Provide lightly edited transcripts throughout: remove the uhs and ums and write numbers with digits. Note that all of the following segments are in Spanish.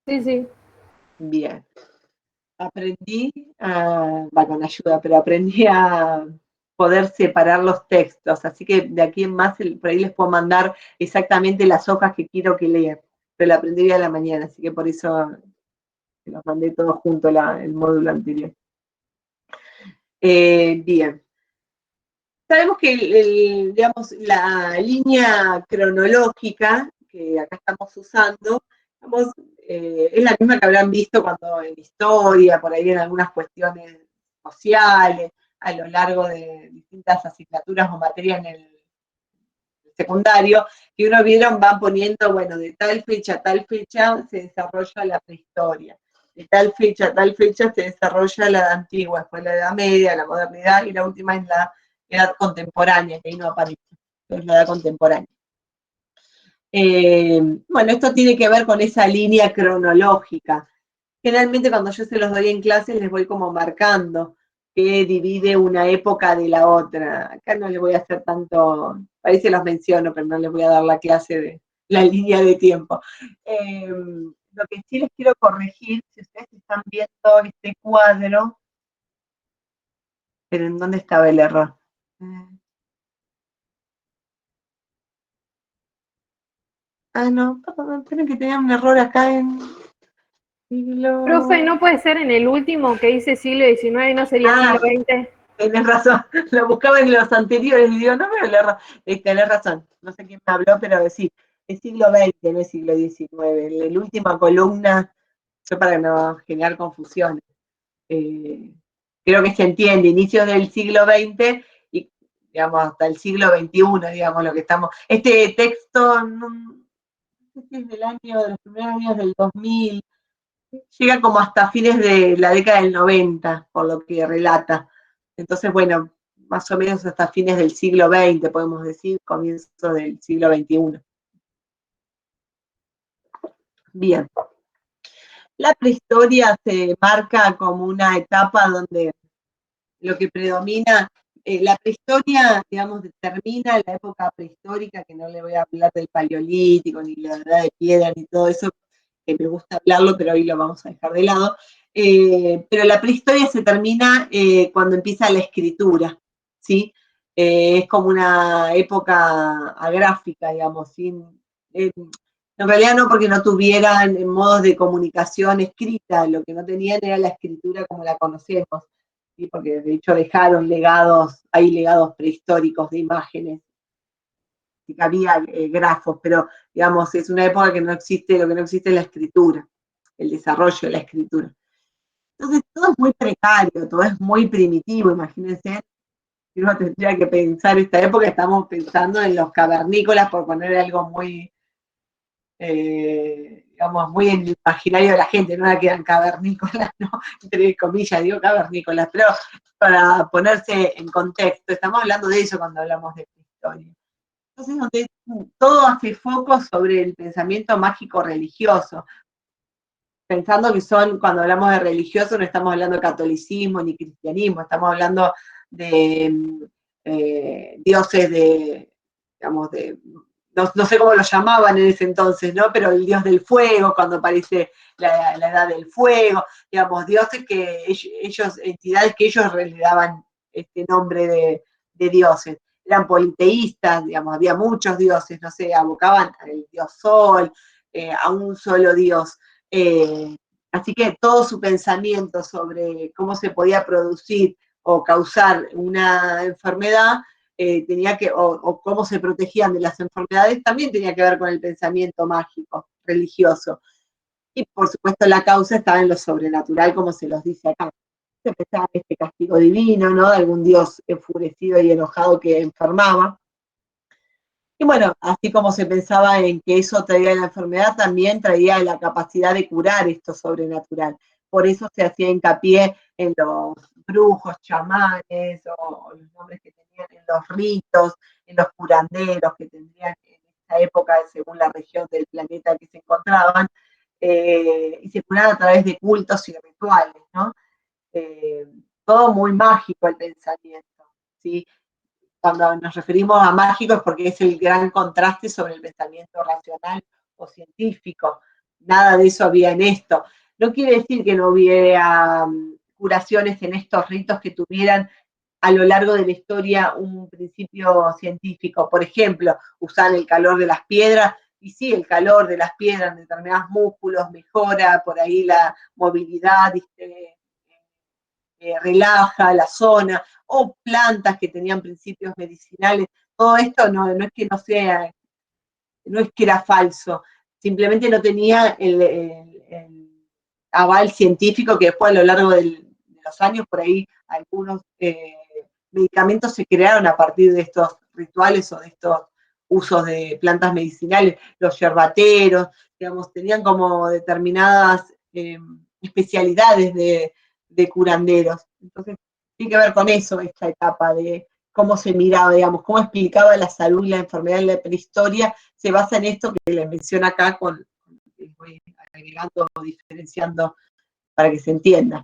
Sí, sí. Bien. Aprendí, va con ayuda, pero aprendí a poder separar los textos, así que de aquí en más por ahí les puedo mandar exactamente las hojas que quiero que lean, pero la aprendí hoy a la mañana, así que por eso los mandé todos juntos el módulo anterior. Bien. Sabemos que digamos, la línea cronológica que acá estamos usando, digamos, es la misma que habrán visto cuando en historia, por ahí en algunas cuestiones sociales, a lo largo de distintas asignaturas o materias en el secundario, que uno vieron, van poniendo, bueno, de tal fecha a tal fecha se desarrolla la prehistoria, de tal fecha a tal fecha se desarrolla la edad antigua, después la edad media, la modernidad, y la última es la edad contemporánea, que ahí no aparece, es la edad contemporánea. Bueno, esto tiene que ver con esa línea cronológica. Generalmente cuando yo se los doy en clases les voy como marcando que divide una época de la otra. Acá no les voy a hacer tanto, parece los menciono, pero no les voy a dar la clase de la línea de tiempo. Lo que sí les quiero corregir, si ustedes están viendo este cuadro, pero ¿en dónde estaba el error? No, tienen que tener un error acá en Profe, siglo. ¿no puede ser en el último que dice siglo XIX y no sería siglo XX? Tenés razón, lo buscaba en los anteriores y digo, no veo el error. Tenés razón, no sé quién me habló, pero sí, es siglo XX, no es siglo XIX. En la última columna, yo para no generar confusiones, eh, creo que se entiende, inicios del siglo XX y, digamos, hasta el siglo XXI, digamos, lo que estamos. Este texto, no sé si es del año, de los primeros años del 2000, llega como hasta fines de la década del 90, por lo que relata. Entonces, bueno, más o menos hasta fines del siglo XX, podemos decir, comienzo del siglo XXI. Bien. La prehistoria se marca como una etapa donde lo que predomina, la prehistoria, digamos, determina la época prehistórica, que no le voy a hablar del paleolítico, ni la edad de piedra, ni todo eso, que me gusta hablarlo, pero hoy lo vamos a dejar de lado. Pero la prehistoria se termina cuando empieza la escritura, ¿sí? Es como una época agráfica, digamos, en realidad no porque no tuvieran modos de comunicación escrita, lo que no tenían era la escritura como la conocemos, ¿sí? Porque de hecho dejaron legados, hay legados prehistóricos de imágenes, que había grafos, pero digamos, es una época que no existe, lo que no existe es la escritura, el desarrollo de la escritura. Entonces todo es muy precario, todo es muy primitivo, imagínense, si uno tendría que pensar esta época, estamos pensando en los cavernícolas, por poner algo muy, digamos, muy en el imaginario de la gente, no era que eran cavernícolas, ¿no? Entre comillas, digo cavernícolas, pero para ponerse en contexto, estamos hablando de eso cuando hablamos de historia. Entonces, donde todo hace foco sobre el pensamiento mágico religioso, pensando que son, cuando hablamos de religioso, no estamos hablando de catolicismo ni cristianismo, estamos hablando de dioses de, digamos, no sé cómo lo llamaban en ese entonces, ¿no? Pero el dios del fuego, cuando aparece la edad del fuego, digamos, dioses que ellos, entidades que ellos le daban este nombre de dioses. Eran politeístas, digamos, había muchos dioses, no sé, abocaban al dios sol, a un solo dios. Eh, Así que todo su pensamiento sobre cómo se podía producir o causar una enfermedad tenía que, o cómo se protegían de las enfermedades, también tenía que ver con el pensamiento mágico, religioso. Y por supuesto la causa estaba en lo sobrenatural, como se los dice acá. Se pensaba en este castigo divino, ¿no? De algún dios enfurecido y enojado que enfermaba. Y bueno, así como se pensaba en que eso traía la enfermedad, también traía la capacidad de curar esto sobrenatural. Por eso se hacía hincapié en los brujos, chamanes, o los nombres que tenían en los ritos, en los curanderos que tendrían en esa época, según la región del planeta que se encontraban, y se curaban a través de cultos y rituales, ¿no? Eh, Todo muy mágico el pensamiento, ¿sí? Cuando nos referimos a mágico es porque es el gran contraste sobre el pensamiento racional o científico. nada de eso había en esto. No quiere decir que no hubiera curaciones en estos ritos que tuvieran a lo largo de la historia un principio científico. Por ejemplo, usan el calor de las piedras, y sí, el calor de las piedras en determinados músculos mejora por ahí la movilidad, relaja la zona, o plantas que tenían principios medicinales. Todo esto no es que no sea, no es que era falso, simplemente no tenía el aval científico que después a lo largo de los años, por ahí algunos medicamentos se crearon a partir de estos rituales o de estos usos de plantas medicinales, los yerbateros, digamos, tenían como determinadas especialidades de curanderos. Entonces, tiene que ver con eso, esta etapa de cómo se miraba, digamos, cómo explicaba la salud y la enfermedad en la prehistoria, se basa en esto que les menciono acá, voy agregando o diferenciando para que se entienda.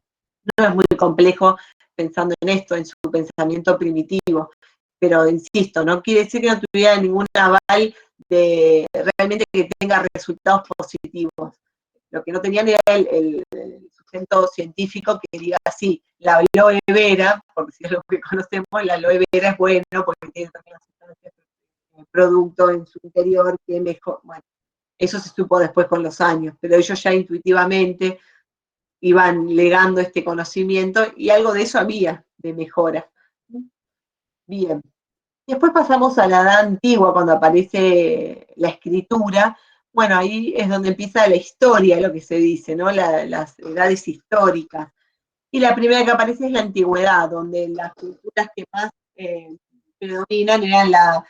No es muy complejo pensando en esto, en su pensamiento primitivo, pero insisto, no quiere decir que no tuviera ningún aval de realmente que tenga resultados positivos. Lo que no tenían era el sustento científico que diga así, la aloe vera, porque si es lo que conocemos, la aloe vera es bueno porque tiene también las sustancias, producto en su interior que mejor, bueno, eso se supo después con los años, pero ellos ya intuitivamente iban legando este conocimiento y algo de eso había, de mejora. Bien. Después pasamos a la edad antigua, cuando aparece la escritura. Bueno, ahí es donde empieza la historia, lo que se dice, ¿no? Las edades históricas. Y la primera que aparece es la antigüedad, donde las culturas que más predominan eran las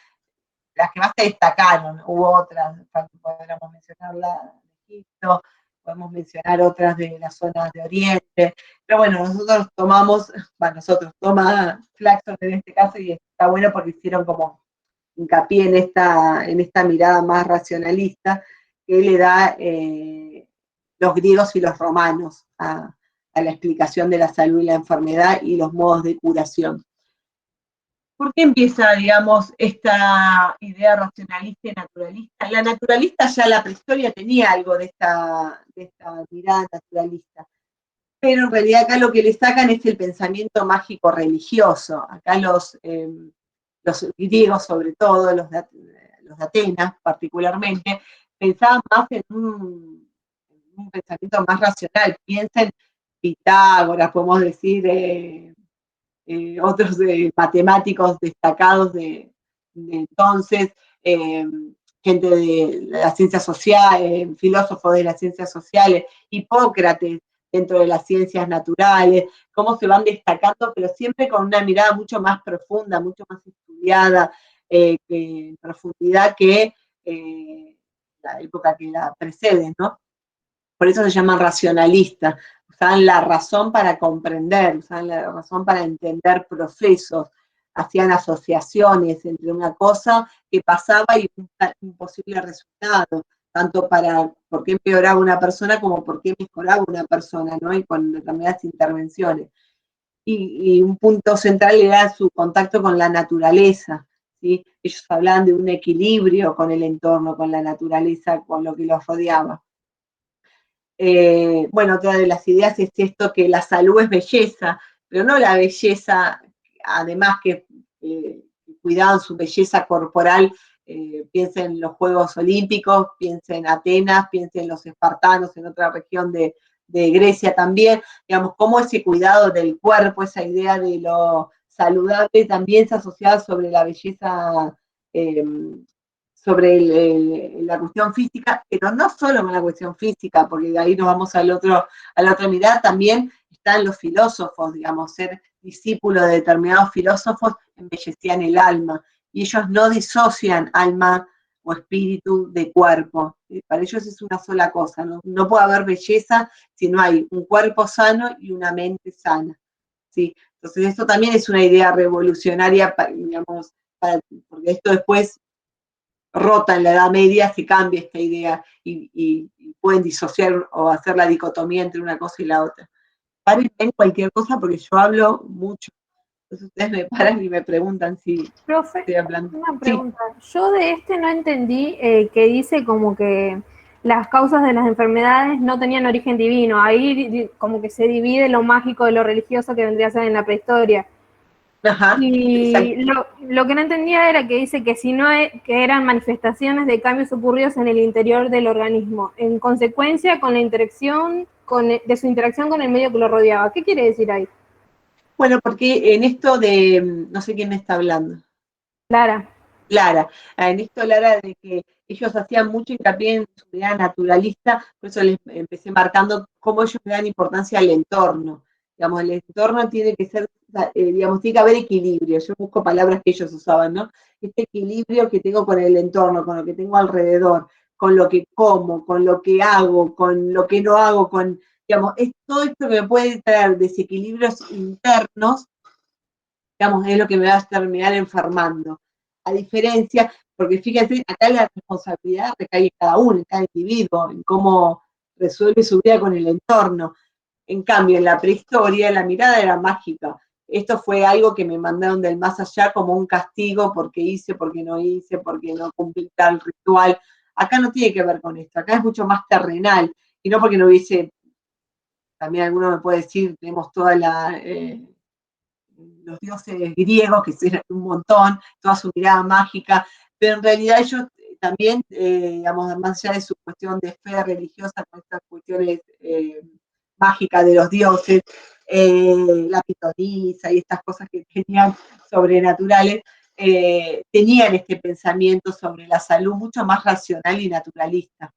que más se destacaron. Hubo otras, podríamos mencionar la de Egipto, podemos mencionar otras de las zonas de Oriente, pero bueno, nosotros tomamos, bueno, toma Flaxon en este caso, y está bueno porque hicieron como hincapié en esta mirada más racionalista que le da los griegos y los romanos a la explicación de la salud y la enfermedad y los modos de curación. ¿Por qué empieza, digamos, esta idea racionalista y naturalista? La naturalista ya la prehistoria tenía algo de esta mirada naturalista, pero en realidad acá lo que le sacan es el pensamiento mágico religioso. Acá los griegos, sobre todo, los de Atenas particularmente, pensaban más en un pensamiento más racional. Piensen Pitágoras, podemos decir, otros matemáticos destacados de entonces, gente de las ciencias sociales, filósofos de las ciencias sociales, Hipócrates dentro de las ciencias naturales, cómo se van destacando, pero siempre con una mirada mucho más profunda, mucho más estudiada, en profundidad que la época que la precede, ¿no? Por eso se llaman racionalistas, usaban la razón para comprender, usaban la razón para entender procesos, hacían asociaciones entre una cosa que pasaba y un posible resultado, tanto para por qué empeoraba una persona como por qué mejoraba una persona, ¿no? Y con determinadas intervenciones. Y un punto central era su contacto con la naturaleza, ¿sí? Ellos hablaban de un equilibrio con el entorno, con la naturaleza, con lo que los rodeaba. Bueno, otra de las ideas es esto, que la salud es belleza, pero no la belleza, además que cuidaban su belleza corporal, piensen en los Juegos Olímpicos, piensen en Atenas, piensen en los espartanos, en otra región de Grecia también, digamos, cómo ese cuidado del cuerpo, esa idea de lo saludable también se asociaba sobre la belleza, sobre la cuestión física, pero no solo con la cuestión física, porque de ahí nos vamos a la otra mirada, también están los filósofos, digamos, ser discípulo de determinados filósofos embellecían el alma, y ellos no disocian alma o espíritu de cuerpo. Para ellos es una sola cosa, no puede haber belleza si no hay un cuerpo sano y una mente sana. ¿Sí? Entonces esto también es una idea revolucionaria, digamos, porque esto después rota en la Edad Media, se cambia esta idea y pueden disociar o hacer la dicotomía entre una cosa y la otra. Paren en cualquier cosa porque yo hablo mucho. Entonces ustedes me paran y me preguntan si Profe, estoy hablando. una Sí. pregunta. Yo de este no entendí que dice como que las causas de las enfermedades no tenían origen divino. Ahí como que se divide lo mágico de lo religioso que vendría a ser en la prehistoria. Ajá, exacto. Y lo que no entendía era que dice que si no que eran manifestaciones de cambios ocurridos en el interior del organismo, en consecuencia con la interacción de su interacción con el medio que lo rodeaba. ¿Qué quiere decir ahí? Bueno, porque en esto de, no sé quién me está hablando. Clara. Lara, en esto Lara de que ellos hacían mucho hincapié en su idea naturalista, por eso les empecé marcando cómo ellos le dan importancia al entorno. Digamos, el entorno tiene que ser, digamos, tiene que haber equilibrio. Yo busco palabras que ellos usaban, ¿no? Este equilibrio que tengo con el entorno, con lo que tengo alrededor, con lo que como, con lo que hago, con lo que no hago, con, digamos, es todo esto que me puede traer desequilibrios internos, digamos, es lo que me va a terminar enfermando. A diferencia, porque fíjense, acá la responsabilidad recae en cada uno, en cada individuo, en cómo resuelve su vida con el entorno. En cambio, en la prehistoria la mirada era mágica. Esto fue algo que me mandaron del más allá como un castigo porque hice, porque no cumplí tal ritual. Acá no tiene que ver con esto, acá es mucho más terrenal. Y no porque no hubiese, también alguno me puede decir, tenemos toda los dioses griegos, que eran un montón, toda su mirada mágica, pero en realidad ellos también, digamos, más allá de su cuestión de fe religiosa, con estas cuestiones mágicas de los dioses, la pitonisa y estas cosas que tenían sobrenaturales, tenían este pensamiento sobre la salud mucho más racional y naturalista.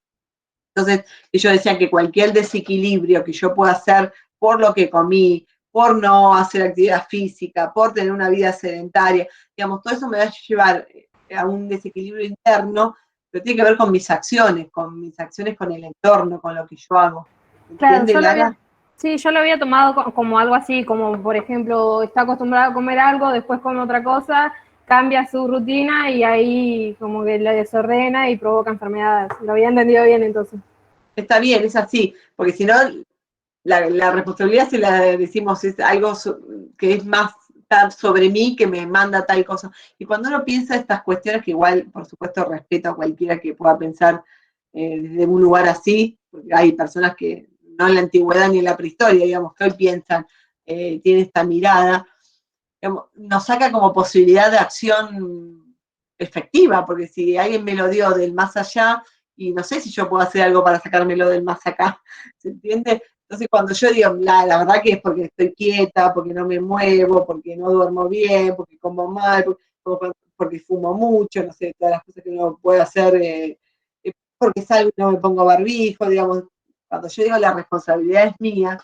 Entonces, ellos decían que cualquier desequilibrio que yo pueda hacer por lo que comí, por no hacer actividad física, por tener una vida sedentaria, digamos, todo eso me va a llevar a un desequilibrio interno, pero tiene que ver con mis acciones con el entorno, con lo que yo hago. Claro, ¿Entiende, Lara? sí, yo lo había tomado como algo así, como por ejemplo, está acostumbrado a comer algo, después come otra cosa, cambia su rutina y ahí como que le desordena y provoca enfermedades. Lo había entendido bien entonces. Está bien, es así, porque si no, la responsabilidad, si la decimos, es algo que es más sobre mí, que me manda tal cosa. Y cuando uno piensa estas cuestiones, que igual, por supuesto, respeto a cualquiera que pueda pensar desde un lugar así, porque hay personas que no en la antigüedad ni en la prehistoria, digamos, que hoy piensan, tienen esta mirada, digamos, nos saca como posibilidad de acción efectiva, porque si alguien me lo dio del más allá, y no sé si yo puedo hacer algo para sacármelo del más acá, ¿se entiende? Entonces cuando yo digo, la verdad que es porque estoy quieta, porque no me muevo, porque no duermo bien, porque como mal, porque fumo mucho, no sé, todas las cosas que uno puede hacer, porque salgo y no me pongo barbijo, digamos, cuando yo digo la responsabilidad es mía,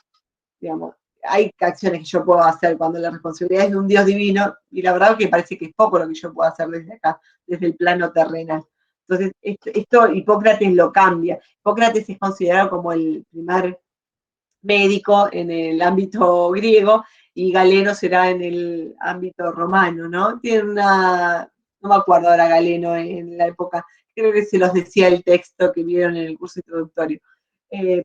digamos, hay acciones que yo puedo hacer cuando la responsabilidad es de un Dios divino, y la verdad que parece que es poco lo que yo puedo hacer desde acá, desde el plano terrenal. Entonces, esto Hipócrates lo cambia. Hipócrates es considerado como el primer médico en el ámbito griego y Galeno será en el ámbito romano, ¿no? Tiene no me acuerdo ahora Galeno en la época, creo que se los decía el texto que vieron en el curso introductorio,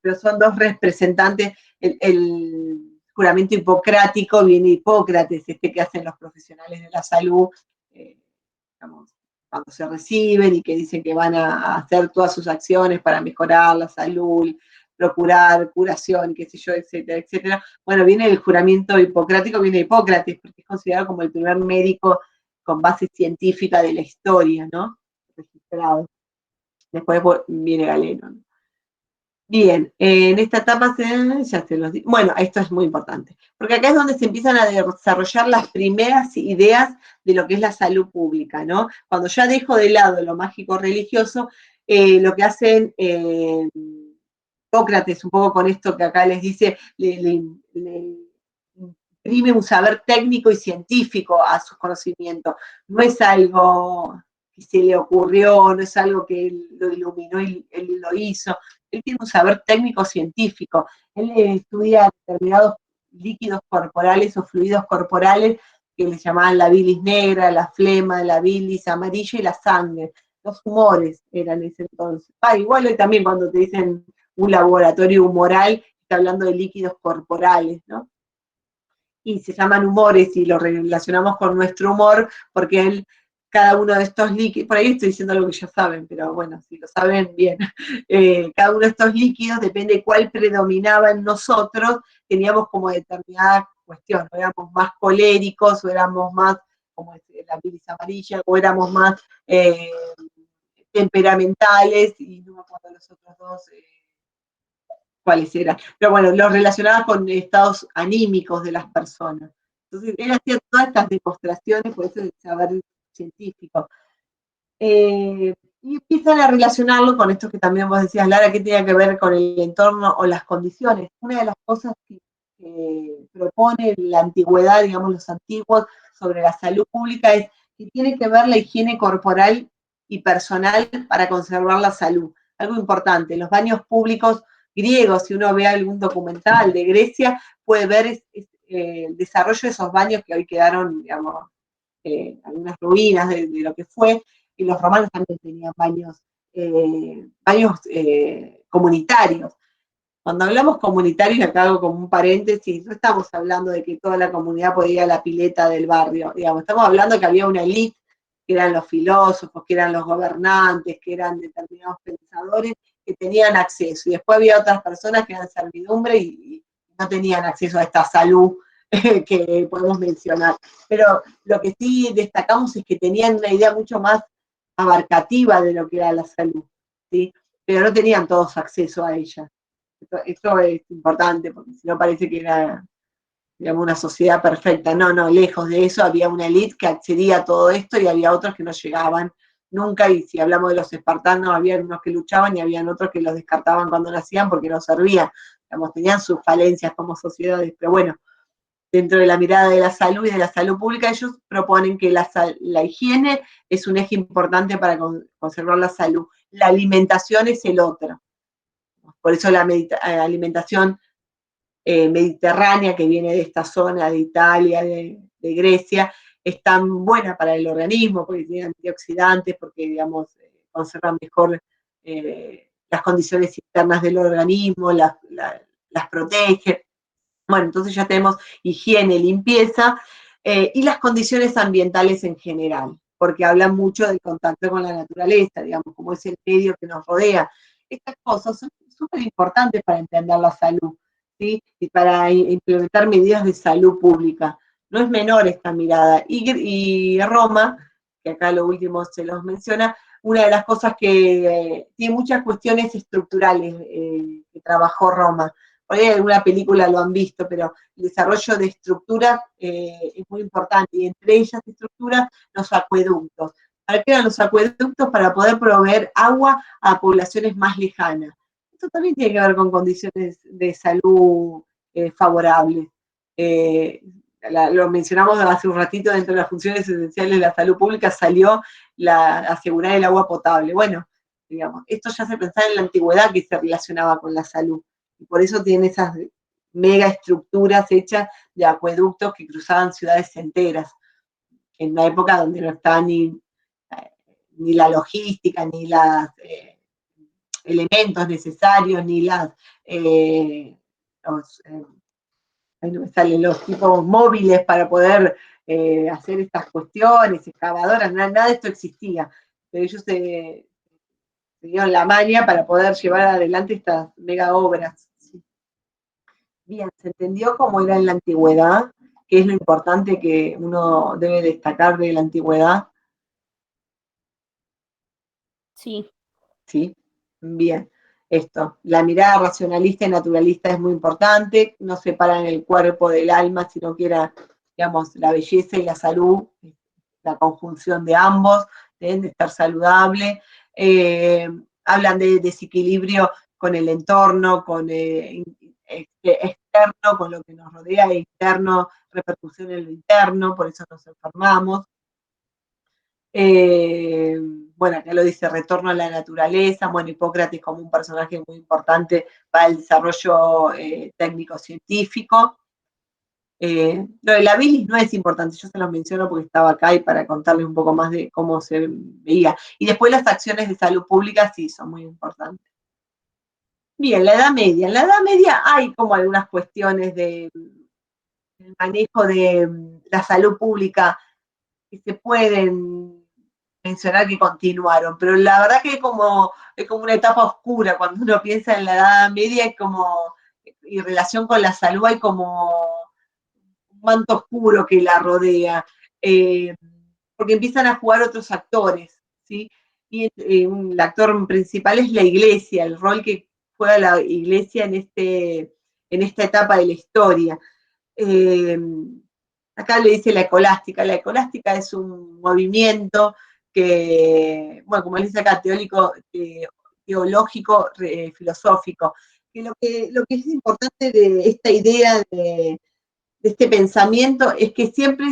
pero son dos representantes, el juramento hipocrático viene Hipócrates, este que hacen los profesionales de la salud, digamos, cuando se reciben y que dicen que van a hacer todas sus acciones para mejorar la salud, procurar curación, qué sé yo, etcétera, etcétera. Bueno, viene el juramento hipocrático, viene Hipócrates, porque es considerado como el primer médico con base científica de la historia, ¿no? Registrado. Después viene Galeno, ¿no? Bien, en esta etapa ya se los digo. Bueno, esto es muy importante, porque acá es donde se empiezan a desarrollar las primeras ideas de lo que es la salud pública, ¿no? Cuando ya dejo de lado lo mágico religioso, lo que hacen Sócrates, un poco con esto que acá les dice, le imprime un saber técnico y científico a sus conocimientos. No es algo que se le ocurrió, no es algo que él lo iluminó y él lo hizo. Él tiene un saber técnico científico. Él estudia determinados líquidos corporales o fluidos corporales que le llamaban la bilis negra, la flema, la bilis amarilla y la sangre. Los humores eran ese entonces. Igual hoy también cuando te dicen un laboratorio humoral, está hablando de líquidos corporales, ¿no? Y se llaman humores y lo relacionamos con nuestro humor porque él cada uno de estos líquidos, por ahí estoy diciendo algo que ya saben, pero bueno, si lo saben, bien. Cada uno de estos líquidos, depende de cuál predominaba en nosotros, teníamos como determinada cuestión, o éramos más coléricos, o éramos más, como la bilis amarilla, o éramos más temperamentales, y no me acuerdo los otros dos cuáles eran. Pero bueno, los relacionados con estados anímicos de las personas. Entonces, él hacía todas estas demostraciones, por eso es saber científico. Y empiezan a relacionarlo con esto que también vos decías, Lara, que tiene que ver con el entorno o las condiciones. Una de las cosas que propone la antigüedad, digamos, los antiguos, sobre la salud pública es que tiene que ver la higiene corporal y personal para conservar la salud. Algo importante, los baños públicos griegos, si uno ve algún documental de Grecia, puede ver el desarrollo de esos baños que hoy quedaron, digamos, algunas ruinas de lo que fue, y los romanos también tenían baños comunitarios. Cuando hablamos comunitarios, acá hago como un paréntesis, no estamos hablando de que toda la comunidad podía ir a la pileta del barrio, digamos, estamos hablando de que había una élite, que eran los filósofos, que eran los gobernantes, que eran determinados pensadores, que tenían acceso, y después había otras personas que eran servidumbre y no tenían acceso a esta salud que podemos mencionar. Pero lo que sí destacamos es que tenían una idea mucho más abarcativa de lo que era la salud, ¿sí? Pero no tenían todos acceso a ella. Esto es importante, porque si no parece que era, digamos, una sociedad perfecta. No, no, lejos de eso, había una élite que accedía a todo esto y había otros que no llegaban nunca, y si hablamos de los espartanos, había unos que luchaban y habían otros que los descartaban cuando nacían porque no servían. Digamos, tenían sus falencias como sociedades, pero bueno, dentro de la mirada de la salud y de la salud pública, ellos proponen que la higiene es un eje importante para conservar la salud. La alimentación es el otro. Por eso la alimentación mediterránea, que viene de esta zona de Italia, de Grecia, es tan buena para el organismo, porque tiene antioxidantes, porque, digamos, conservan mejor las condiciones internas del organismo, las protege. Bueno, entonces ya tenemos higiene, limpieza y las condiciones ambientales en general, porque hablan mucho del contacto con la naturaleza, digamos, como es el medio que nos rodea. Estas cosas son súper importantes para entender la salud, ¿sí? Y para implementar medidas de salud pública. No es menor esta mirada. Y Roma, que acá lo último se los menciona, una de las cosas que tiene muchas cuestiones estructurales que trabajó Roma. Por ahí en alguna película lo han visto, pero el desarrollo de estructuras es muy importante, y entre ellas estructuras, los acueductos. ¿Para qué eran los acueductos? Para poder proveer agua a poblaciones más lejanas. Esto también tiene que ver con condiciones de salud favorables. Lo mencionamos hace un ratito, dentro de las funciones esenciales de la salud pública salió asegurar el agua potable. Bueno, digamos, esto ya se pensaba en la antigüedad, que se relacionaba con la salud. Y por eso tiene esas mega estructuras hechas de acueductos que cruzaban ciudades enteras, en una época donde no estaba ni la logística, ni los elementos necesarios, ni ahí no me salen los tipos móviles para poder hacer estas cuestiones, excavadoras, nada de esto existía. Pero ellos se dieron la maña para poder llevar adelante estas mega obras. Bien, ¿se entendió cómo era en la antigüedad? ¿Qué es lo importante que uno debe destacar de la antigüedad? Sí. ¿Sí? Bien, esto. La mirada racionalista y naturalista es muy importante, no separan el cuerpo del alma, sino que era, digamos, la belleza y la salud, la conjunción de ambos, deben de estar saludables. Hablan de desequilibrio con el entorno, con externo, con lo que nos rodea, e interno, repercusión en lo interno, por eso nos enfermamos. Bueno, acá lo dice, retorno a la naturaleza. Bueno, Hipócrates como un personaje muy importante para el desarrollo técnico-científico. Lo de la bilis no es importante, yo se los menciono porque estaba acá y para contarles un poco más de cómo se veía. Y después las acciones de salud pública sí son muy importantes. Bien, la Edad Media. En la Edad Media hay como algunas cuestiones del manejo de la salud pública que se pueden mencionar que continuaron, pero la verdad que es como una etapa oscura cuando uno piensa en la Edad Media, es como, en relación con la salud, hay como un manto oscuro que la rodea, porque empiezan a jugar otros actores, ¿sí? Y el actor principal es la iglesia, el rol que juega la iglesia en esta etapa de la historia. Eh, Acá le dice la escolástica. La escolástica es un movimiento que, bueno, como le dice acá, teológico, filosófico. Que lo que es importante de esta idea de este pensamiento es que siempre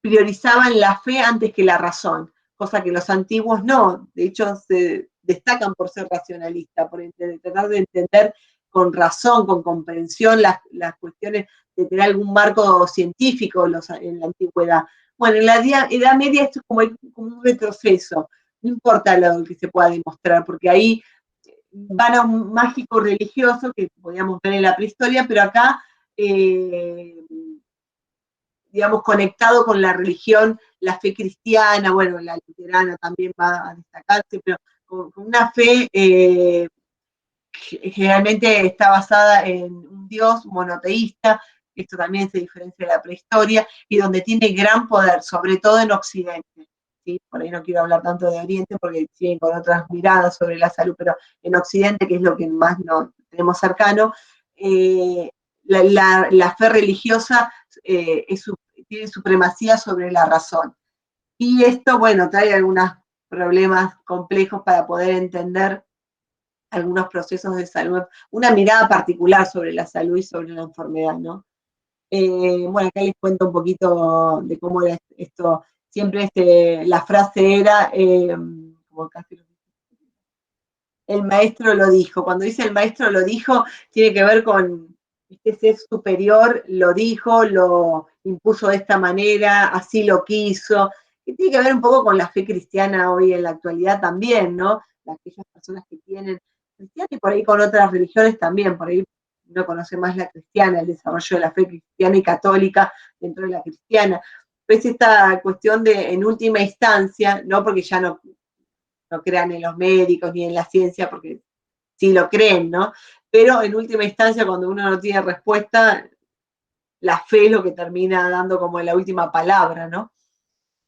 priorizaban la fe antes que la razón, cosa que los antiguos no, de hecho se destacan por ser racionalistas, por tratar de entender con razón, con comprensión las cuestiones, de tener algún marco científico en la antigüedad. Bueno, en la Edad Media esto es como un retroceso, no importa lo que se pueda demostrar, porque ahí van a un mágico religioso que podíamos ver en la prehistoria, pero acá digamos, conectado con la religión, la fe cristiana, bueno, la luterana también va a destacarse, pero con una fe que generalmente está basada en un Dios monoteísta, esto también se diferencia de la prehistoria, y donde tiene gran poder, sobre todo en Occidente. ¿Sí? Por ahí no quiero hablar tanto de Oriente porque siguen con otras miradas sobre la salud, pero en Occidente, que es lo que más nos tenemos cercano, la fe religiosa tiene supremacía sobre la razón. Y esto, bueno, trae algunos problemas complejos para poder entender algunos procesos de salud, una mirada particular sobre la salud y sobre la enfermedad, ¿no? Bueno, acá les cuento un poquito de cómo era esto. Siempre la frase era, como casi el maestro lo dijo. Cuando dice el maestro lo dijo, tiene que ver con este ser superior, lo dijo, lo impuso de esta manera, así lo quiso, que tiene que ver un poco con la fe cristiana hoy en la actualidad también, ¿no? Aquellas personas que tienen cristiana y por ahí con otras religiones también, por ahí uno conoce más la cristiana, el desarrollo de la fe cristiana y católica dentro de la cristiana. Pues esta cuestión de, en última instancia, no porque ya no crean en los médicos ni en la ciencia, porque sí lo creen, ¿no? Pero en última instancia, cuando uno no tiene respuesta, la fe es lo que termina dando como la última palabra, ¿no?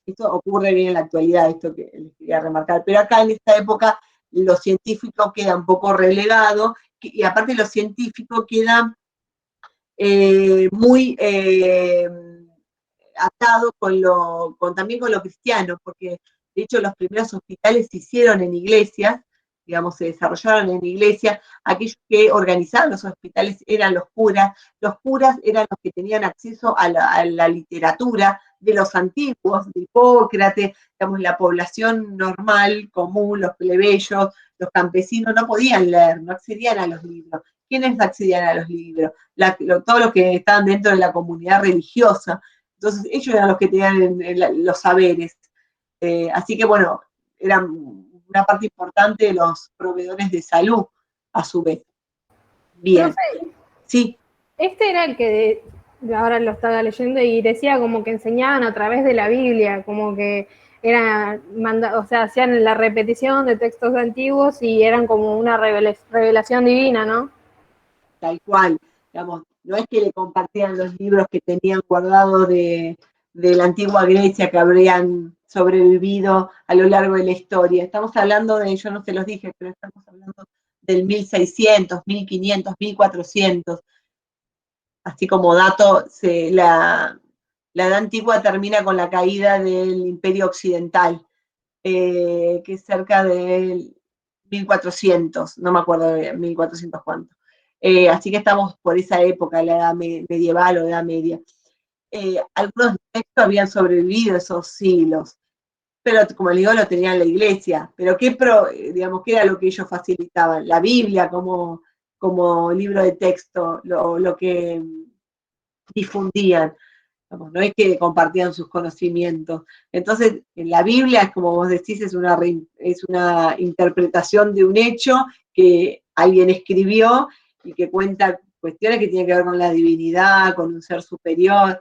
Esto ocurre bien en la actualidad, esto que les quería remarcar. Pero acá en esta época lo científico queda un poco relegado, y aparte lo científico queda muy atado también con lo cristiano, porque de hecho los primeros hospitales se hicieron en iglesias, digamos, se desarrollaron en iglesias, aquellos que organizaban los hospitales eran los curas eran los que tenían acceso a la literatura de los antiguos, de Hipócrates, digamos, la población normal, común, los plebeyos, los campesinos no podían leer, no accedían a los libros. ¿Quiénes accedían a los libros? Todos los que estaban dentro de la comunidad religiosa. Entonces, ellos eran los que tenían los saberes. Así que, bueno, eran una parte importante de los proveedores de salud, a su vez. Bien. Profe, Sí. este era el que ahora lo estaba leyendo y decía como que enseñaban a través de la Biblia, como que o sea, hacían la repetición de textos antiguos y eran como una revelación divina, ¿no? Tal cual, digamos, no es que le compartían los libros que tenían guardados de la antigua Grecia que habrían sobrevivido a lo largo de la historia. Estamos hablando de, yo no se los dije, pero estamos hablando del 1600, 1500, 1400. Así como dato, la Edad Antigua termina con la caída del Imperio Occidental, que es cerca del 1400, no me acuerdo de 1400 cuánto. Así que estamos por esa época, la edad medieval o edad media. Algunos textos habían sobrevivido esos siglos, pero como les digo, lo tenían la iglesia. Pero digamos, ¿qué era lo que ellos facilitaban? La Biblia como libro de texto, lo que difundían. No es que compartían sus conocimientos. Entonces, en la Biblia, como vos decís, es una interpretación de un hecho que alguien escribió y que cuenta cuestiones que tienen que ver con la divinidad, con un ser superior.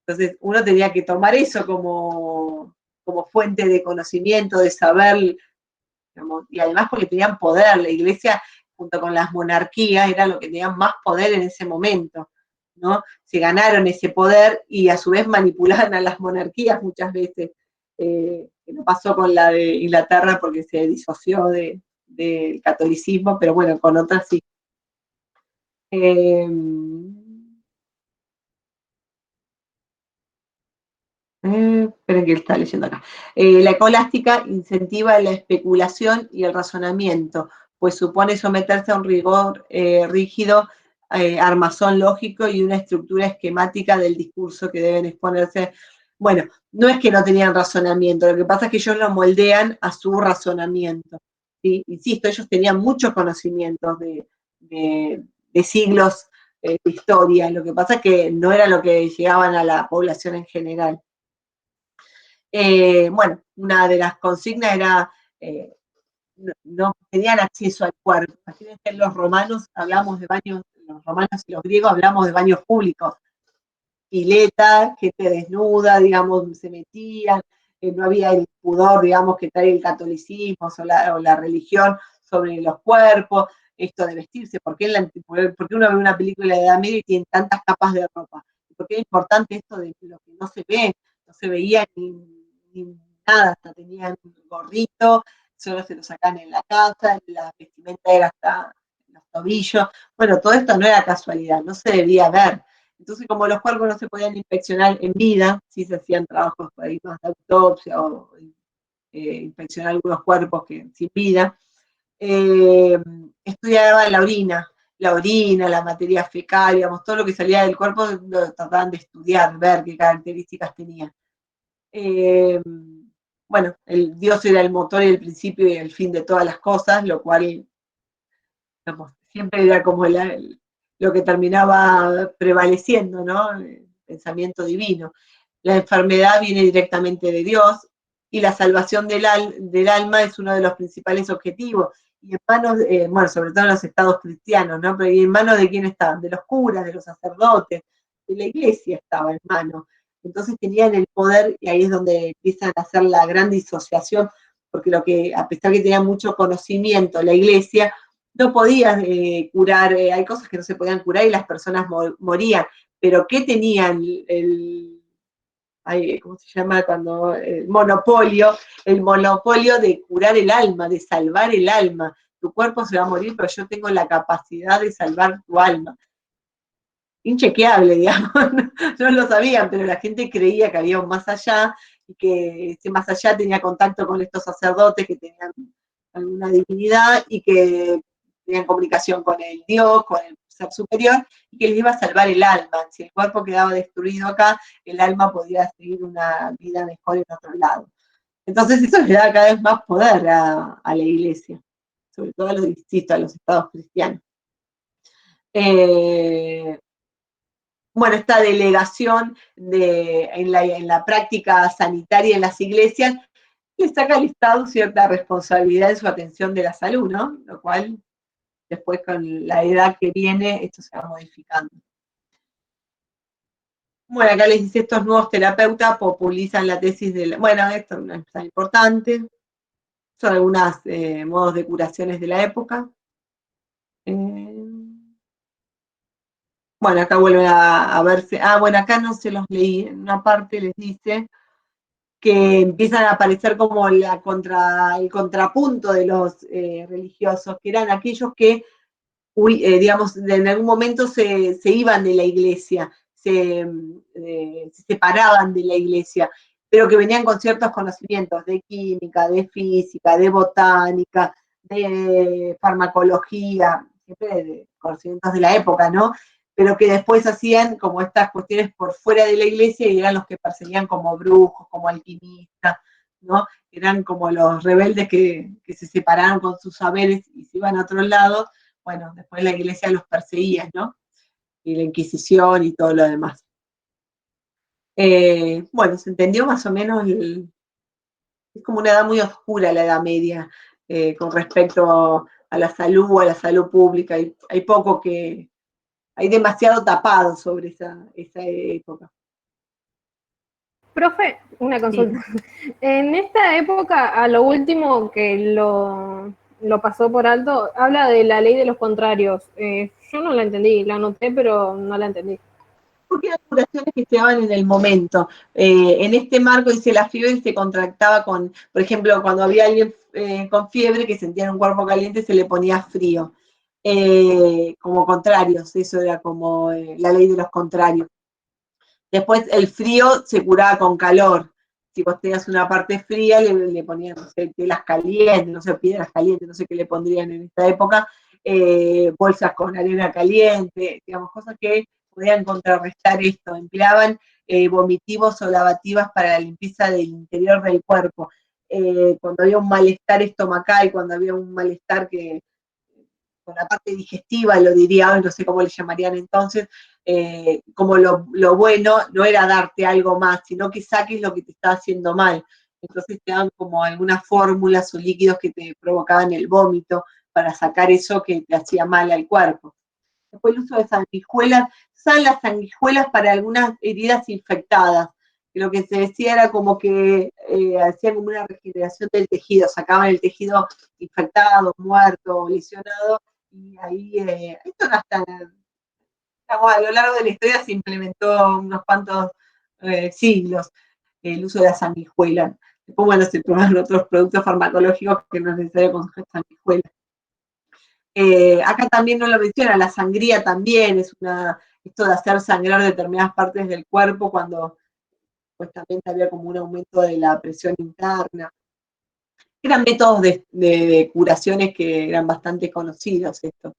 Entonces, uno tenía que tomar eso como como fuente de conocimiento, de saber, digamos, y además porque tenían poder. La iglesia, junto con las monarquías, era lo que tenían más poder en ese momento, ¿no? Se ganaron ese poder y a su vez manipulaban a las monarquías muchas veces. Que no pasó con la de Inglaterra porque se disoció del catolicismo, pero bueno, con otras sí. Esperen que está leyendo acá. La escolástica incentiva la especulación y el razonamiento, pues supone someterse a un rigor rígido, armazón lógico y una estructura esquemática del discurso que deben exponerse. Bueno, no es que no tenían razonamiento, lo que pasa es que ellos lo moldean a su razonamiento. ¿Sí? Insisto, ellos tenían muchos conocimientos de siglos de historia, lo que pasa es que no era lo que llegaban a la población en general. Bueno, una de las consignas era, no tenían acceso al cuerpo. Imagínense, los romanos hablamos de baños, los romanos y los griegos hablamos de baños públicos, pileta, gente desnuda, digamos, se metían, no había el pudor, digamos, que trae el catolicismo o la religión sobre los cuerpos, esto de vestirse. ¿Por qué uno ve una película de Edad Media y tiene tantas capas de ropa? ¿Por qué es importante esto de lo que no se ve? No se veía ni nada, hasta tenían un gorrito, solo se lo sacan en la casa, la vestimenta era hasta los tobillos. Bueno, todo esto no era casualidad, no se debía ver. Entonces, como los cuerpos no se podían inspeccionar en vida, sí se hacían trabajos por ahí más de autopsia o inspeccionar algunos cuerpos que sin vida, estudiaban la orina, la materia fecal, digamos, todo lo que salía del cuerpo lo trataban de estudiar, ver qué características tenía. Bueno, el Dios era el motor y el principio y el fin de todas las cosas, lo cual, digamos, siempre era como lo que terminaba prevaleciendo, ¿no? El pensamiento divino. La enfermedad viene directamente de Dios y la salvación del alma es uno de los principales objetivos. Y en manos, bueno, sobre todo en los estados cristianos, ¿no? Pero ¿y en manos de quién estaban? De los curas, de los sacerdotes, de la iglesia estaba en manos. Entonces tenían el poder y ahí es donde empiezan a hacer la gran disociación, porque a pesar que tenían mucho conocimiento, la iglesia no podía curar, hay cosas que no se podían curar y las personas morían, pero ¿qué tenían ¿cómo se llama? Cuando el monopolio de curar el alma, de salvar el alma. Tu cuerpo se va a morir, pero yo tengo la capacidad de salvar tu alma. Inchequeable, digamos, no lo sabían, pero la gente creía que había un más allá y que ese más allá tenía contacto con estos sacerdotes que tenían alguna divinidad y que tenían comunicación con el Dios, con el ser superior, y que les iba a salvar el alma. Si el cuerpo quedaba destruido acá, el alma podía seguir una vida mejor en otro lado. Entonces eso le da cada vez más poder a la iglesia, sobre todo a los estados cristianos. Bueno, esta delegación en la práctica sanitaria en las iglesias le saca al Estado cierta responsabilidad en su atención de la salud, ¿no? Lo cual después con la edad que viene esto se va modificando. Bueno, acá les dice, estos nuevos terapeutas popularizan la tesis de bueno, esto no es tan importante, son algunos modos de curaciones de la época. Bueno, acá vuelven a verse, bueno, acá no se los leí, en una parte les dice que empiezan a aparecer como el contrapunto de los religiosos, que eran aquellos que digamos, en algún momento se iban de la iglesia, se separaban de la iglesia, pero que venían con ciertos conocimientos de química, de física, de botánica, de farmacología, siempre de conocimientos de la época, ¿no? Pero que después hacían como estas cuestiones por fuera de la iglesia y eran los que perseguían como brujos, como alquimistas, ¿no? Eran como los rebeldes que se separaron con sus saberes y se iban a otro lado. Bueno, después la iglesia los perseguía, ¿no? Y la Inquisición y todo lo demás. Bueno, se entendió más o menos, es como una edad muy oscura la Edad Media con respecto a la salud pública. Hay poco hay demasiado tapado sobre esa época. Profe, una Sí. consulta. En esta época, a lo último que lo pasó por alto, habla de la ley de los contrarios. Yo no la entendí, la anoté, pero no la entendí. Porque eran curaciones que se daban en el momento. En este marco, dice, la fiebre se contractaba con, por ejemplo, cuando había alguien con fiebre que sentía un cuerpo caliente, se le ponía frío. Como contrarios, eso era como la ley de los contrarios. Después el frío se curaba con calor. Si vos tenías una parte fría, le ponían, no sé, telas calientes, no sé, piedras calientes, no sé qué le pondrían en esta época, bolsas con arena caliente, digamos, cosas que podían contrarrestar esto. Empleaban vomitivos o lavativas para la limpieza del interior del cuerpo. Cuando había un malestar estomacal, cuando había un malestar que con la parte digestiva, lo diría, no sé cómo le llamarían entonces, como lo bueno no era darte algo más, sino que saques lo que te está haciendo mal. Entonces te dan como algunas fórmulas o líquidos que te provocaban el vómito para sacar eso que te hacía mal al cuerpo. Después el uso de sanguijuelas, usan las sanguijuelas para algunas heridas infectadas. Lo que se decía era como que hacían como una regeneración del tejido, sacaban el tejido infectado, muerto, lesionado, y ahí, esto no está, digamos, a lo largo de la historia se implementó unos cuantos siglos el uso de la sanguijuela. Después, bueno, se probaron otros productos farmacológicos que no es necesario con sanguijuela. Acá también no lo menciona, la sangría también es esto de hacer sangrar determinadas partes del cuerpo cuando supuestamente había como un aumento de la presión interna. Eran métodos de curaciones que eran bastante conocidos esto,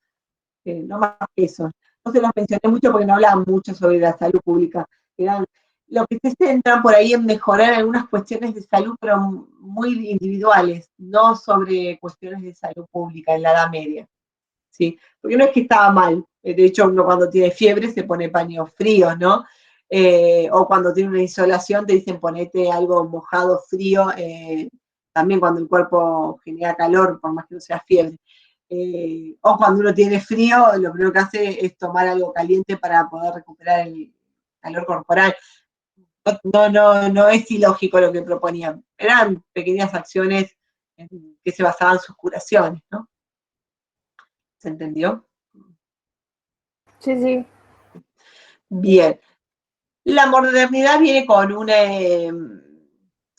no más que eso. No se los mencioné mucho porque no hablaban mucho sobre la salud pública. Eran, lo que se centran por ahí en mejorar algunas cuestiones de salud, pero muy individuales, no sobre cuestiones de salud pública en la Edad Media. ¿Sí? Porque no es que estaba mal, de hecho uno cuando tiene fiebre se pone paños fríos, ¿no? O cuando tiene una insolación te dicen ponete algo mojado, frío, también cuando el cuerpo genera calor, por más que no sea fiebre. O cuando uno tiene frío, lo primero que hace es tomar algo caliente para poder recuperar el calor corporal. No es ilógico lo que proponían, eran pequeñas acciones que se basaban en sus curaciones, ¿no? ¿Se entendió? Sí, sí. Bien. La modernidad viene con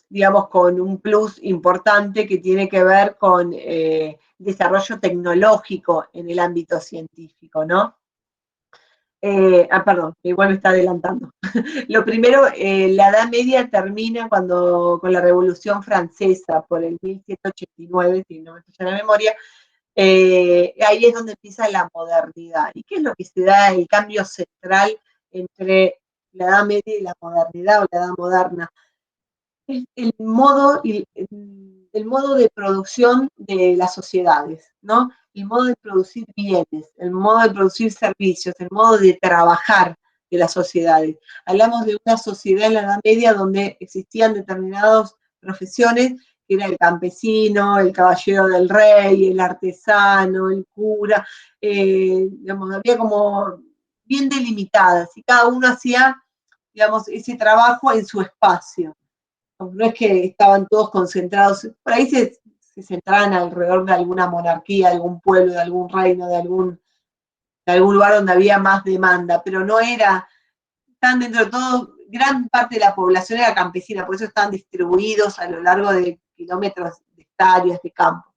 digamos, con un plus importante que tiene que ver con desarrollo tecnológico en el ámbito científico, ¿no? Perdón, igual me está adelantando. Lo primero, la Edad Media termina con la Revolución Francesa, por el 1789, si no me falla la memoria. Ahí es donde empieza la modernidad. ¿Y qué es lo que se da el cambio central entre la Edad Media y la modernidad o la Edad Moderna? Es el modo de producción de las sociedades, ¿no? El modo de producir bienes, el modo de producir servicios, el modo de trabajar de las sociedades. Hablamos de una sociedad en la Edad Media donde existían determinadas profesiones, que era el campesino, el caballero del rey, el artesano, el cura, digamos, había como bien delimitadas y cada uno hacía, digamos, ese trabajo en su espacio. No es que estaban todos concentrados, por ahí se centraban alrededor de alguna monarquía, de algún pueblo, de algún reino, de algún lugar donde había más demanda, pero no era, estaban dentro de todo, gran parte de la población era campesina, por eso están distribuidos a lo largo de kilómetros de hectáreas de campo.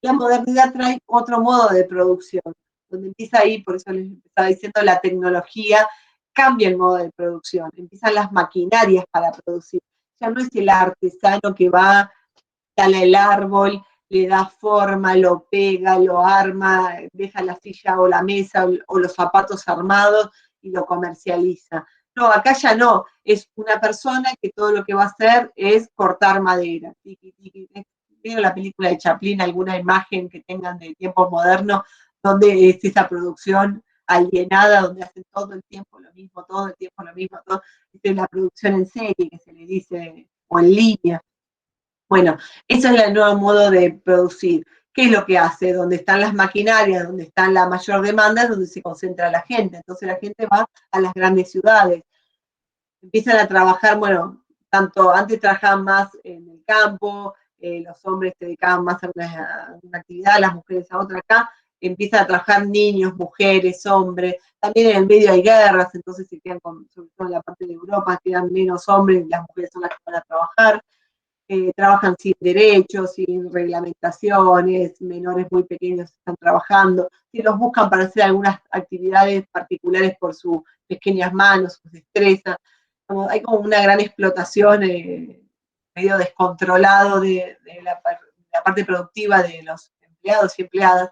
La modernidad trae otro modo de producción, donde empieza ahí, por eso les estaba diciendo, la tecnología cambia el modo de producción, empiezan las maquinarias para producir. Ya no es el artesano que va, tala el árbol, le da forma, lo pega, lo arma, deja la silla o la mesa o los zapatos armados y lo comercializa. No, acá ya no, es una persona que todo lo que va a hacer es cortar madera. ¿Vieron la película de Chaplin, alguna imagen que tengan de tiempos modernos, donde es esa producción alienada, donde hacen todo el tiempo lo mismo, todo el tiempo lo mismo, todo, es la producción en serie que se le dice, o en línea? Bueno, eso es el nuevo modo de producir. ¿Qué es lo que hace? Donde están las maquinarias, donde está la mayor demanda, es donde se concentra la gente. Entonces la gente va a las grandes ciudades. Empiezan a trabajar, bueno, tanto antes trabajaban más en el campo, los hombres se dedicaban más a una actividad, las mujeres a otra. Acá empiezan a trabajar niños, mujeres, hombres, también en el medio hay guerras, entonces se quedan, sobre todo en la parte de Europa, quedan menos hombres y las mujeres son las que van a trabajar. Trabajan sin derechos, sin reglamentaciones, menores muy pequeños están trabajando, si los buscan para hacer algunas actividades particulares por sus pequeñas manos, sus destrezas. Hay como una gran explotación medio descontrolado de la parte productiva de los empleados y empleadas,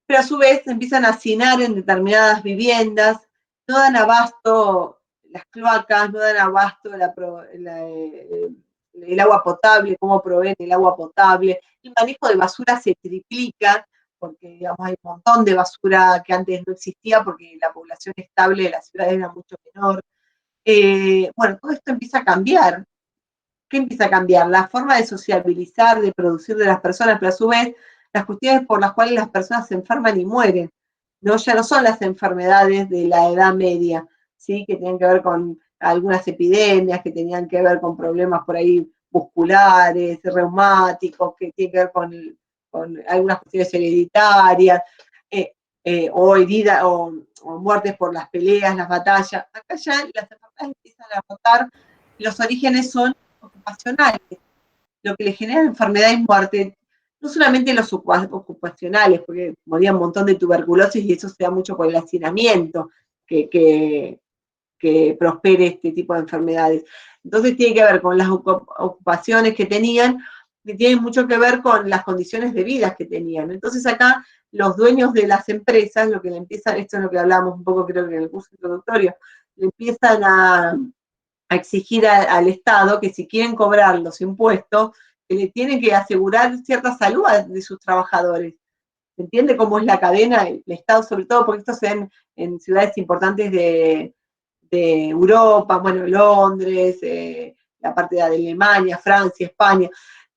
pero a su vez empiezan a hacinar en determinadas viviendas, no dan abasto las cloacas, no dan abasto el agua potable, cómo proveen el agua potable, el manejo de basura se triplica, porque digamos, hay un montón de basura que antes no existía porque la población estable de la ciudad era mucho menor. Bueno, todo esto empieza a cambiar. ¿Qué empieza a cambiar? La forma de sociabilizar, de producir de las personas, pero a su vez las cuestiones por las cuales las personas se enferman y mueren, ¿no? Ya no son las enfermedades de la Edad Media, ¿sí? Que tenían que ver con algunas epidemias, que tenían que ver con problemas por ahí musculares, reumáticos, que tienen que ver con algunas cuestiones hereditarias, o heridas, o muertes por las peleas, las batallas. Acá ya las enfermedades empiezan a rotar, los orígenes son ocupacionales. Lo que le genera enfermedad y muerte, no solamente los ocupacionales, porque moría un montón de tuberculosis y eso se da mucho por el hacinamiento que prospere este tipo de enfermedades. Entonces tiene que ver con las ocupaciones que tenían, que tienen mucho que ver con las condiciones de vida que tenían. Entonces acá los dueños de las empresas, lo que le empiezan, esto es lo que hablamos un poco creo que en el curso introductorio, le empiezan a exigir al Estado que si quieren cobrar los impuestos, que le tienen que asegurar cierta salud de sus trabajadores. ¿Se entiende cómo es la cadena? El Estado, sobre todo, porque esto se da en ciudades importantes de Europa, bueno, Londres, la parte de Alemania, Francia, España,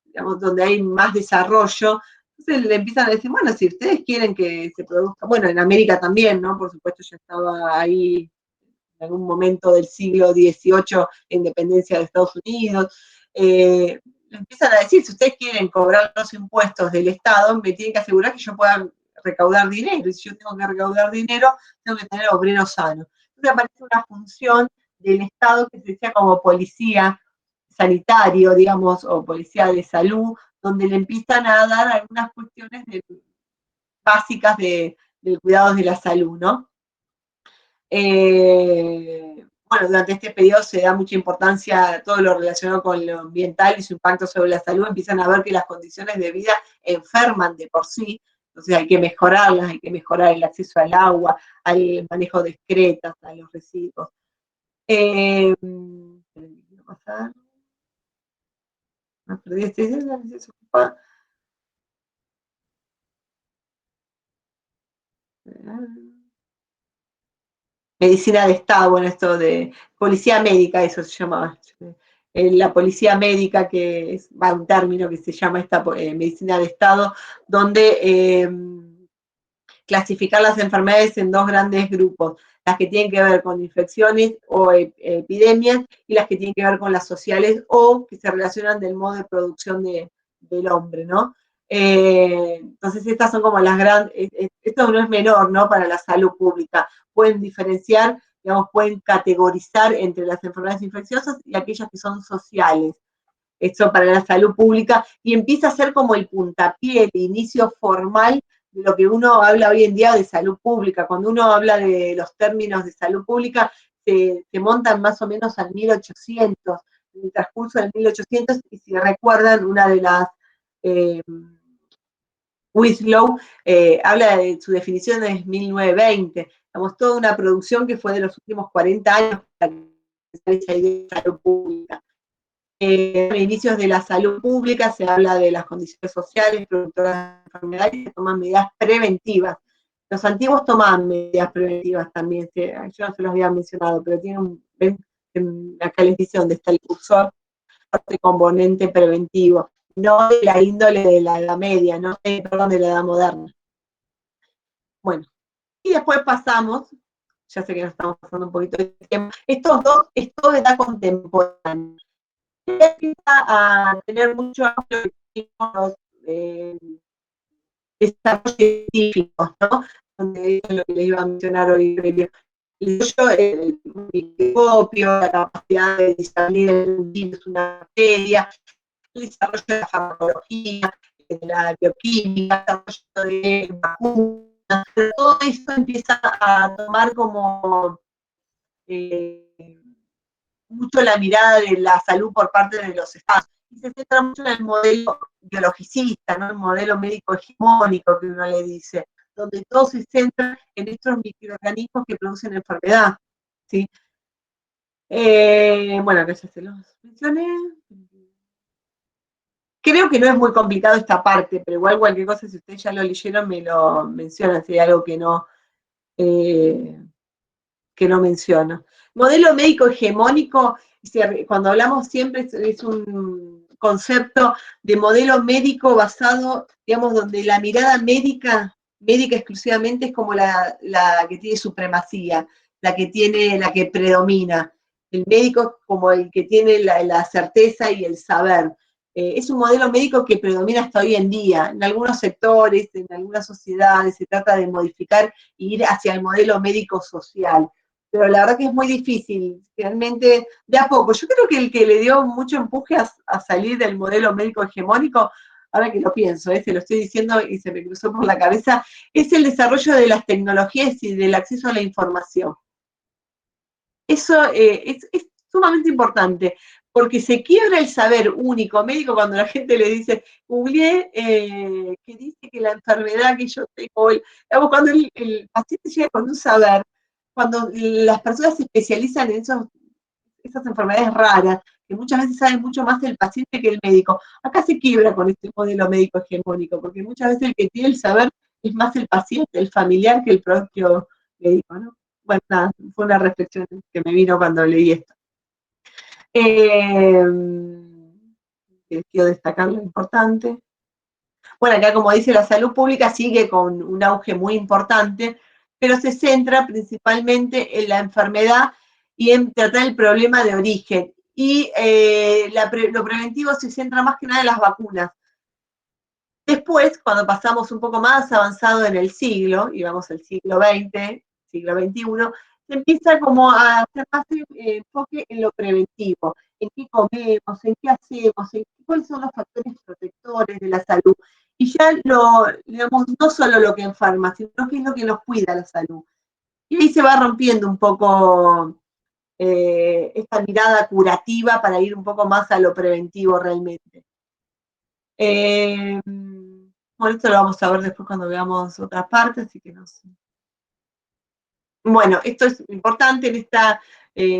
digamos, donde hay más desarrollo. Entonces le empiezan a decir, bueno, si ustedes quieren que se produzca, bueno, en América también, ¿no? Por supuesto, yo estaba ahí en algún momento del siglo XVIII, la independencia de Estados Unidos, empiezan a decir, si ustedes quieren cobrar los impuestos del Estado, me tienen que asegurar que yo pueda recaudar dinero, y si yo tengo que recaudar dinero, tengo que tener obreros sanos. Entonces aparece una función del Estado que se decía como policía sanitario, digamos, o policía de salud, donde le empiezan a dar algunas cuestiones básicas del cuidado de la salud, ¿no? Bueno, durante este periodo se da mucha importancia a todo lo relacionado con lo ambiental y su impacto sobre la salud. Empiezan a ver que las condiciones de vida enferman de por sí, entonces hay que mejorarlas, hay que mejorar el acceso al agua, al manejo de excretas, a los residuos. Pasar. Me perdí este idea, se ocupa. Medicina de Estado, bueno, esto de policía médica, eso se llamaba. La policía médica, que va un término que se llama esta medicina de Estado, donde clasificar las enfermedades en dos grandes grupos, las que tienen que ver con infecciones o epidemias y las que tienen que ver con las sociales o que se relacionan del modo de producción del hombre, ¿no? Entonces estas son como las grandes, esto no es menor, ¿no? Para la salud pública. Pueden diferenciar, digamos, pueden categorizar entre las enfermedades infecciosas y aquellas que son sociales. Esto para la salud pública, y empieza a ser como el puntapié, el inicio formal de lo que uno habla hoy en día de salud pública. Cuando uno habla de los términos de salud pública, se montan más o menos al 1800, en el transcurso del 1800, y si recuerdan, una de las Winslow habla de su definición de 1920, digamos, toda una producción que fue de los últimos 40 años para que esa idea de salud pública. A inicios de la salud pública se habla de las condiciones sociales productoras de enfermedades y se toman medidas preventivas. Los antiguos tomaban medidas preventivas también, yo no se los había mencionado, pero tienen acá les dice dónde está el cursor, este componente preventivo, no de la índole de la Edad Media, no, perdón, de la Edad Moderna. Bueno, y después pasamos ya sé que nos estamos pasando un poquito de tiempo. Estos dos es todo de edad contemporánea. Empieza a tener mucho desarrollos científicos, ¿no? Donde es lo que les iba a mencionar hoy, el microscopio, la capacidad de discernir el virus de una bacteria, el desarrollo de la farmacología, de la bioquímica, el desarrollo de vacunas, todo esto empieza a tomar como mucho la mirada de la salud por parte de los estados. Y se centra mucho en el modelo biologicista, ¿no? El modelo médico hegemónico que uno le dice, donde todo se centra en estos microorganismos que producen enfermedad, ¿sí? Bueno, que ya se los mencioné. Creo que no es muy complicado esta parte, pero igual cualquier cosa, si ustedes ya lo leyeron, me lo mencionan, si hay algo que no menciono. Modelo médico hegemónico, cuando hablamos siempre es un concepto de modelo médico basado, digamos, donde la mirada médica exclusivamente es como la que tiene supremacía, la que predomina. El médico como el que tiene la certeza y el saber. Es un modelo médico que predomina hasta hoy en día. En algunos sectores, en algunas sociedades, se trata de modificar e ir hacia el modelo médico social, pero la verdad que es muy difícil, realmente de a poco. Yo creo que el que le dio mucho empuje a salir del modelo médico hegemónico, ahora que lo pienso, se lo estoy diciendo y se me cruzó por la cabeza, es el desarrollo de las tecnologías y del acceso a la información. Eso es sumamente importante, porque se quiebra el saber único médico cuando la gente le dice, googleé que dice que la enfermedad que yo tengo hoy, cuando el paciente llega con un saber, cuando las personas se especializan en esas enfermedades raras, que muchas veces saben mucho más el paciente que el médico, acá se quiebra con este modelo médico hegemónico, porque muchas veces el que tiene el saber es más el paciente, el familiar, que el propio médico, ¿no? Bueno, nada, fue una reflexión que me vino cuando leí esto. Quiero destacar lo importante. Bueno, acá como dice, la salud pública sigue con un auge muy importante, pero se centra principalmente en la enfermedad y en tratar el problema de origen. Y lo preventivo se centra más que nada en las vacunas. Después, cuando pasamos un poco más avanzado en el siglo, y vamos al siglo XX, siglo XXI, se empieza como a hacer más enfoque en lo preventivo, en qué comemos, en qué hacemos, cuáles son los factores protectores de la salud. Y ya digamos, no solo lo que enferma, sino que es lo que nos cuida la salud. Y ahí se va rompiendo un poco esta mirada curativa para ir un poco más a lo preventivo realmente. Bueno, esto lo vamos a ver después cuando veamos otras partes, así que no sé. Bueno, esto es importante, en esta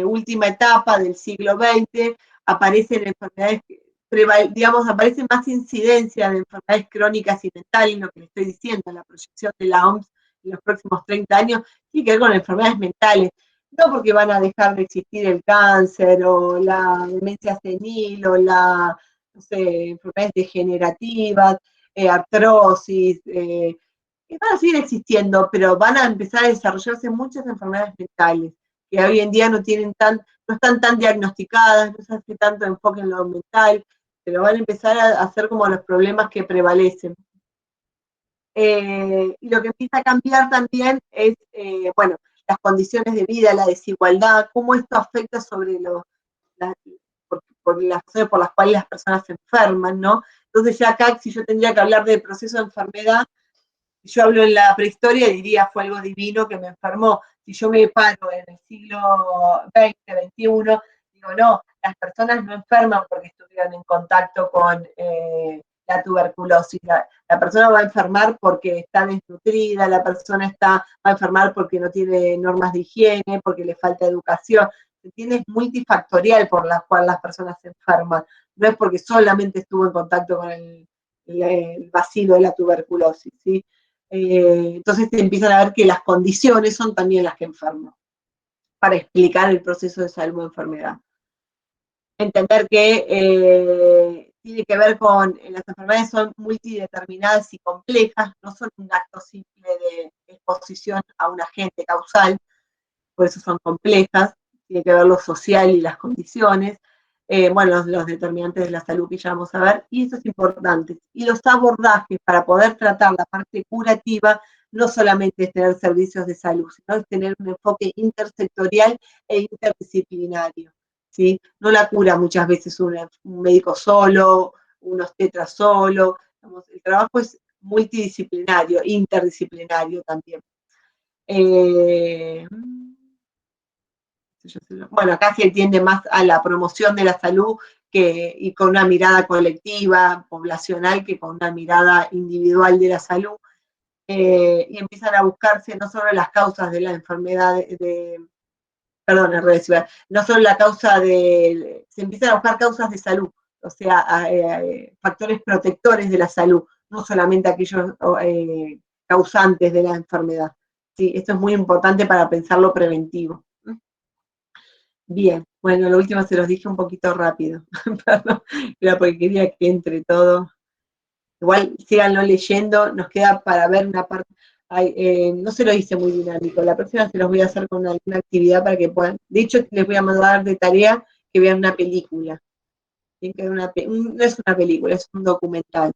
última etapa del siglo XX aparecen enfermedades, digamos, aparece más incidencia de enfermedades crónicas y mentales, lo que le estoy diciendo, la proyección de la OMS en los próximos 30 años, tiene que ver con enfermedades mentales, no porque van a dejar de existir el cáncer o la demencia senil o la, no sé, enfermedades degenerativas, artrosis, van a seguir existiendo, pero van a empezar a desarrollarse muchas enfermedades mentales que hoy en día no están tan diagnosticadas, no se hace tanto enfoque en lo mental, pero van a empezar a ser como los problemas que prevalecen. Y lo que empieza a cambiar también es, bueno, las condiciones de vida, la desigualdad, cómo esto afecta sobre por las razones por las cuales las personas se enferman, ¿no? Entonces ya acá, si yo tendría que hablar del proceso de enfermedad, si yo hablo en la prehistoria, diría fue algo divino que me enfermó. Si yo me paro en el siglo XX, XXI, digo, no, las personas no enferman porque estuvieron en contacto con la tuberculosis. La persona va a enfermar porque está desnutrida, la persona va a enfermar porque no tiene normas de higiene, porque le falta educación. ¿Se entiende? Es multifactorial por la cual las personas se enferman. No es porque solamente estuvo en contacto con el bacilo de la tuberculosis, ¿sí? Entonces te empiezan a ver que las condiciones son también las que enferman, para explicar el proceso de salud o enfermedad. Entender que tiene que ver con, las enfermedades son multideterminadas y complejas, no son un acto simple de exposición a un agente causal, por eso son complejas, tiene que ver lo social y las condiciones, bueno, los determinantes de la salud que ya vamos a ver, y eso es importante. Y los abordajes para poder tratar la parte curativa no solamente es tener servicios de salud, sino es tener un enfoque intersectorial e interdisciplinario, ¿sí? No la cura muchas veces un médico solo, un obstetra solo, el trabajo es multidisciplinario, interdisciplinario también. Bueno, acá se entiende más a la promoción de la salud y con una mirada colectiva, poblacional, que con una mirada individual de la salud. Y empiezan a buscarse no solo las causas de la enfermedad perdón, al revés, no solo la causa se empiezan a buscar causas de salud, o sea, factores protectores de la salud, no solamente aquellos causantes de la enfermedad. Sí, esto es muy importante para pensar lo preventivo. Bien, bueno, lo último se los dije un poquito rápido, perdón, era porque quería que entre todo. Igual síganlo leyendo, nos queda para ver una parte. No se lo hice muy dinámico, la próxima se los voy a hacer con alguna actividad para que puedan. De hecho, les voy a mandar de tarea que vean una película. No es una película, es un documental.